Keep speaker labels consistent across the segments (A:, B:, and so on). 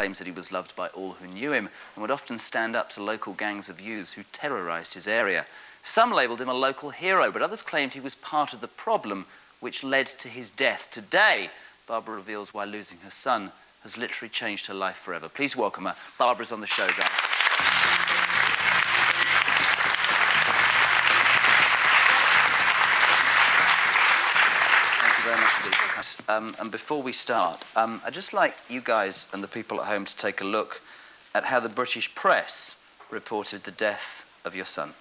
A: claims that he was loved by all who knew him and would often stand up to local gangs of youths who terrorised his area. Some labelled him a local hero, but others claimed he was part of the problem which led to his death. Today, Barbara reveals why losing her son has literally changed her life forever. Please welcome her. Barbara's on the show, guys. Thank you very much indeed. And before we start, I'd just like you guys and the people at home to take a look at how the British press reported the death of your son.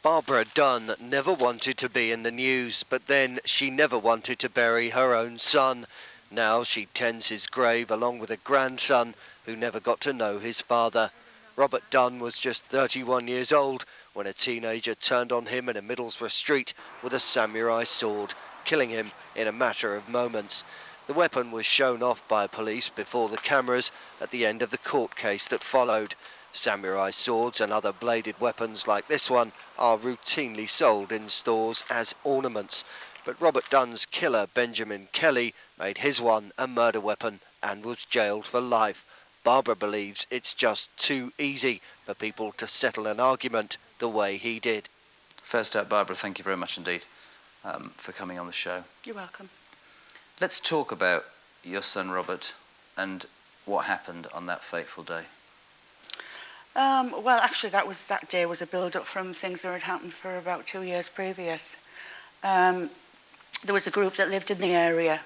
B: Barbara Dunn never wanted to be in the news, but then she never wanted to bury her own son. Now she tends his grave along with a grandson who never got to know his father. Robert Dunn was just 31 years old when a teenager turned on him in a Middlesbrough street with a samurai sword, killing him in a matter of moments. The weapon was shown off by police before the cameras at the end of the court case that followed. Samurai swords and other bladed weapons like this one are routinely sold in stores as ornaments. But Robert Dunn's killer, Benjamin Kelly, made his one a murder weapon and was jailed for life. Barbara believes it's just too easy for people to settle an argument the way he did.
A: First up, Barbara, thank you very much indeed for coming on the show.
C: You're welcome.
A: Let's talk about your son Robert and what happened on that fateful day.
C: Well, actually, that day was a build-up from things that had happened for about 2 years previous. There was a group that lived in the area,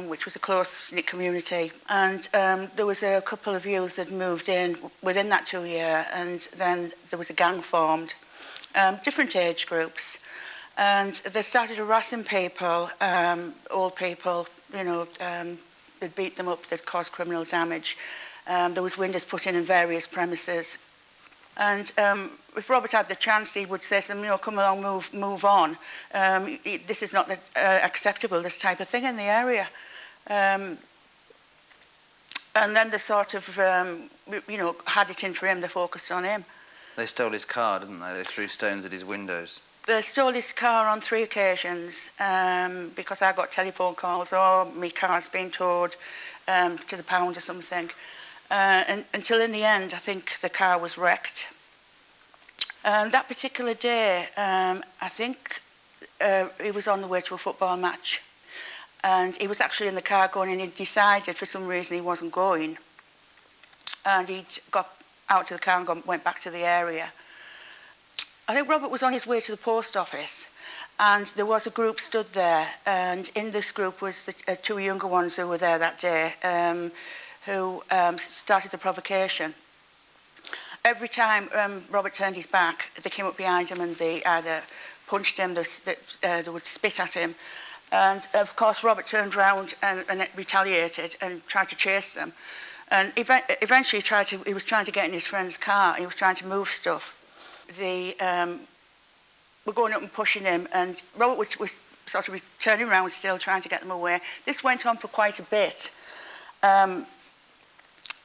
C: which was a close-knit community, and there was a couple of youths that moved in within that 2 year, and then there was a gang formed, different age groups, and they started harassing people, old people, you know, they'd beat them up, they'd cause criminal damage. There was windows put in various premises. And if Robert had the chance, he would say to them, you know, come along, move on. This is not acceptable, this type of thing in the area. And then they sort of, you know, had it in for him, they focused on him.
A: They stole his car, didn't they? They threw stones at his windows.
C: They stole his car on 3 occasions because I got telephone calls, oh, my car's been towed to the pound or something. And until in the end, I think the car was wrecked. That particular day, I think he was on the way to a football match. And he was actually in the car going, and he decided for some reason he wasn't going. And he got out to the car and went back to the area. I think Robert was on his way to the post office, and there was a group stood there. And in this group was the 2 younger ones who were there that day, who started the provocation. Every time Robert turned his back, they came up behind him and they either punched him, they would spit at him. And of course, Robert turned around and retaliated and tried to chase them. And eventually he was trying to get in his friend's car. He was trying to move stuff. They were going up and pushing him, and Robert was sort of turning around still, trying to get them away. This went on for quite a bit.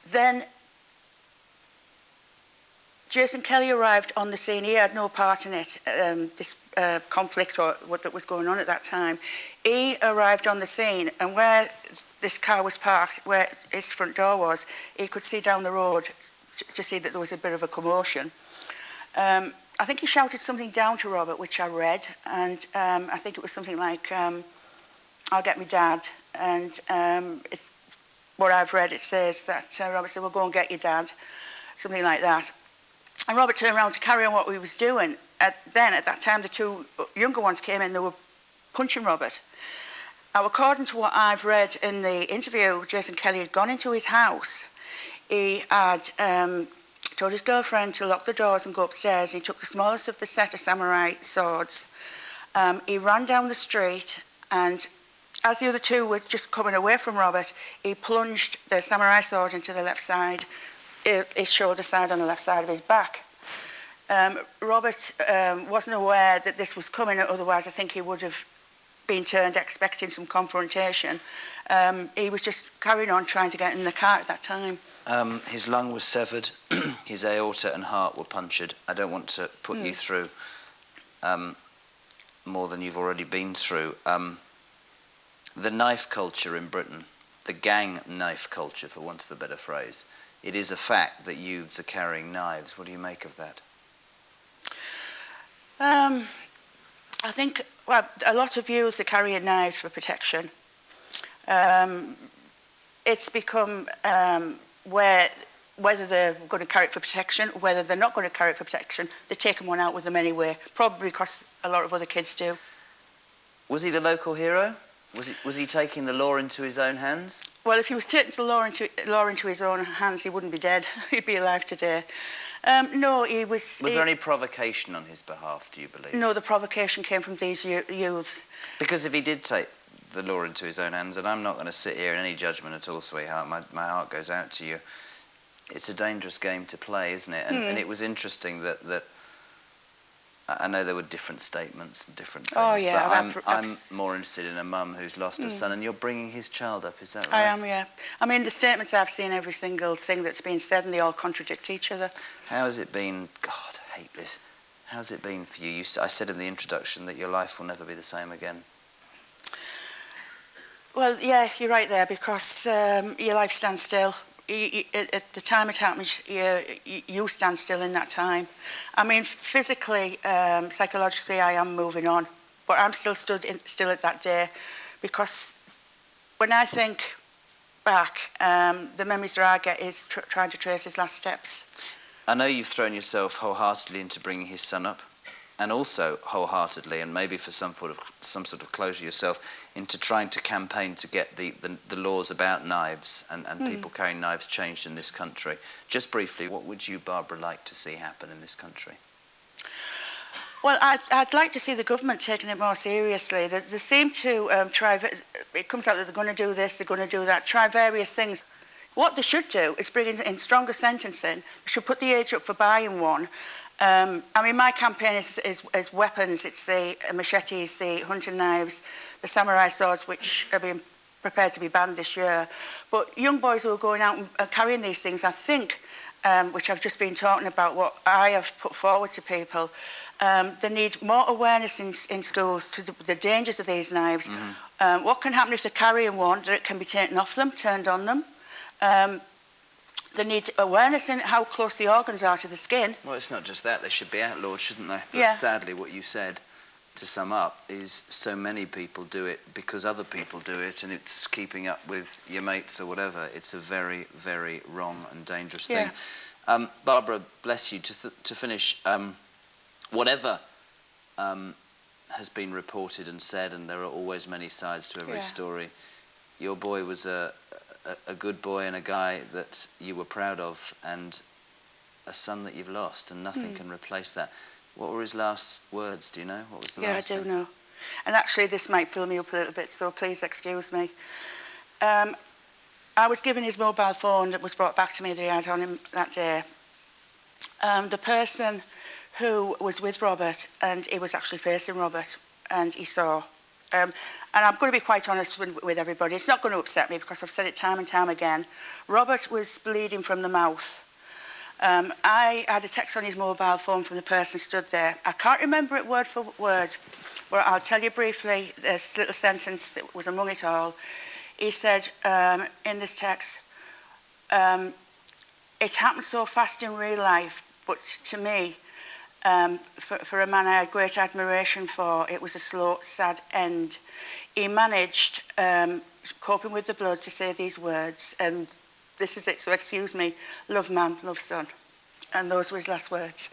C: Then Jason Kelly arrived on the scene. He had no part in it, this conflict or what that was going on at that time. He arrived on the scene, and where this car was parked, where his front door was, he could see down the road to see that there was a bit of a commotion. I think he shouted something down to Robert, which I read, and I think it was something like, I'll get my dad, and it's what I've read, it says that Robert said, well, go and get your dad, something like that. And Robert turned around to carry on what he was doing. Then, at that time, the 2 younger ones came in, they were punching Robert. Now, according to what I've read in the interview, Jason Kelly had gone into his house. He had told his girlfriend to lock the doors and go upstairs. He took the smallest of the set of samurai swords. He ran down the street, and as the other 2 were just coming away from Robert, he plunged the samurai sword into the left side, his shoulder side on the left side of his back. Robert wasn't aware that this was coming, otherwise I think he would have been turned expecting some confrontation. He was just carrying on trying to get in the car at that time.
A: His lung was severed, his aorta and heart were punctured. I don't want to put you through more than you've already been through. The knife culture in Britain the gang knife culture, for want of a better phrase. It is a fact that youths are carrying knives. What do you make of that?
C: I think, well, a lot of youths are carrying knives for protection. It's become whether they're going to carry it for protection, whether they're not going to carry it for protection, they're taking one out with them anyway, probably because a lot of other kids do.
A: Was he the local hero? Was he taking the law into his own hands?
C: Well, if he was taking the law into his own hands, he wouldn't be dead. He'd be alive today. No, he was...
A: Was there any provocation on his behalf, do you believe?
C: No, the provocation came from these youths.
A: Because if he did take the law into his own hands, and I'm not going to sit here in any judgment at all, sweetheart, my heart goes out to you. It's a dangerous game to play, isn't it? And it was interesting that I know there were different statements and different things,
C: oh, yeah,
A: but I'm more interested in a mum who's lost a son, and you're bringing his child up, is that right?
C: I am, yeah. I mean, the statements I've seen, every single thing that's been said, and they all contradict each other.
A: How has it been? God, I hate this. How's it been for you? I said in the introduction that your life will never be the same again. Well,
C: yeah, you're right there, because your life stands still. At the time it happens, you stand still in that time. I mean, physically, psychologically, I am moving on, but I'm still still at that day, because when I think back, the memories that I get is trying to trace his last steps.
A: I know you've thrown yourself wholeheartedly into bringing his son up, and also wholeheartedly, and maybe for some sort of closure yourself, into trying to campaign to get the laws about knives and people carrying knives changed in this country. Just briefly, what would you, Barbara, like to see happen in this country?
C: Well, I'd like to see the government taking it more seriously. They seem to try, it comes out that they're going to do this, they're going to do that, try various things. What they should do is bring in stronger sentencing. They should put the age up for buying one. I mean, my campaign is weapons. It's the machetes, the hunting knives, the samurai swords, which are being prepared to be banned this year. But young boys who are going out and carrying these things, I think, which I've just been talking about, what I have put forward to people, they need more awareness in schools to the dangers of these knives. What can happen if they're carrying one, that it can be taken off them, turned on them. They need awareness in how close the organs are to the skin.
A: Well, it's not just that. They should be outlawed, shouldn't they? But
C: yeah.
A: Sadly, what you said, to sum up, is so many people do it because other people do it, and it's keeping up with your mates or whatever. It's a very, very wrong and dangerous thing. Barbara, bless you, to finish, whatever has been reported and said, and there are always many sides to every story, your boy was a good boy and a guy that you were proud of, and a son that you've lost, and nothing can replace that. What were his last words, do you know? What was the last
C: I do
A: thing?
C: know. And actually this might fill me up a little bit, so please excuse me. I was given his mobile phone that was brought back to me that he had on him that day. The person who was with Robert, and he was actually facing Robert, and he saw... and I'm going to be quite honest with everybody. It's not going to upset me because I've said it time and time again. Robert was bleeding from the mouth. I had a text on his mobile phone from the person stood there. I can't remember it word for word, but I'll tell you briefly this little sentence that was among it all. He said in this text, it happened so fast in real life, but to me, for a man I had great admiration for, it was a slow, sad end. He managed, coping with the blood, to say these words, and this is it, so excuse me, love mum, love son. And those were his last words.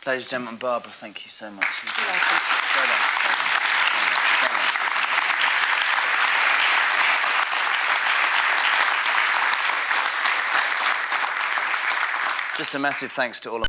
A: Ladies and gentlemen, Barbara, thank you so much.
C: You're welcome.
A: Well done. Just a massive thanks to all of